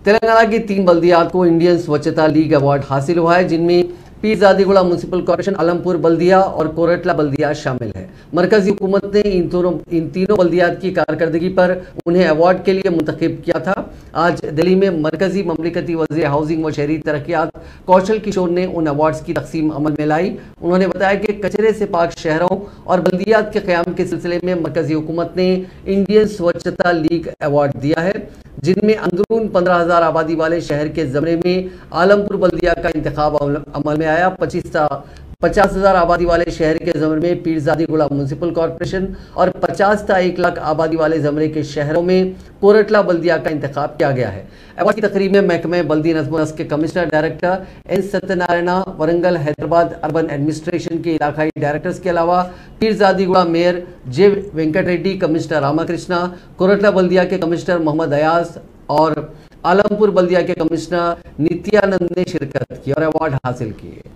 तेलंगाना की 3 बल्दियात को इंडियन स्वच्छता लीग अवार्ड हासिल हुआ है, जिनमें पीरजादीगुड़ा म्यूनसिपल कॉर्पोरेशन, आलमपुर बल्दिया और कोरटला बल्दिया शामिल है। मरकजी हुकूमत ने इन तीनों बल्दियात की कारकर्दगी पर उन्हें अवार्ड के लिए मुंतखब किया था। आज दिल्ली में मरकजी ममलिकती वज़ीर हाउसिंग व शहरी तरक्यात कौशल किशोर ने उन अवार्ड्स की तकसीम अमल में लाई। उन्होंने बताया कि कचरे से पाक शहरों और बल्दियात के क़याम के सिलसिले में मरकजी हुकूमत ने इंडियन स्वच्छता लीग अवार्ड दिया है, जिनमें अंदरून 15,000 आबादी वाले शहर के ज़मरे में आलमपुर बल्दिया का इंतखाब अमल में आया। 50,000 आबादी वाले शहर के ज़मरे में पीरजादीगुड़ा म्यूनसिपल कॉर्पोरेशन और 50 था 1 लाख आबादी वाले ज़मरे के शहरों में कोरटला बल्दिया का इंतखाब किया गया है। अवार्ड की तकरीब में महकमे बल्दी नज़्म व नस्क के commissioner director N Satyanarayana, Warangal Hyderabad urban administration के इलाकाई डायरेक्टर्स के अलावा Peerzadiguda mayor J Venkat Reddy, commissioner Ramakrishna, Korutla बल्दिया के कमिश्नर मोहम्मद अयाज और आलमपुर बल्दिया के कमिश्नर नित्यानंद ने शिरकत की और अवार्ड हासिल किए।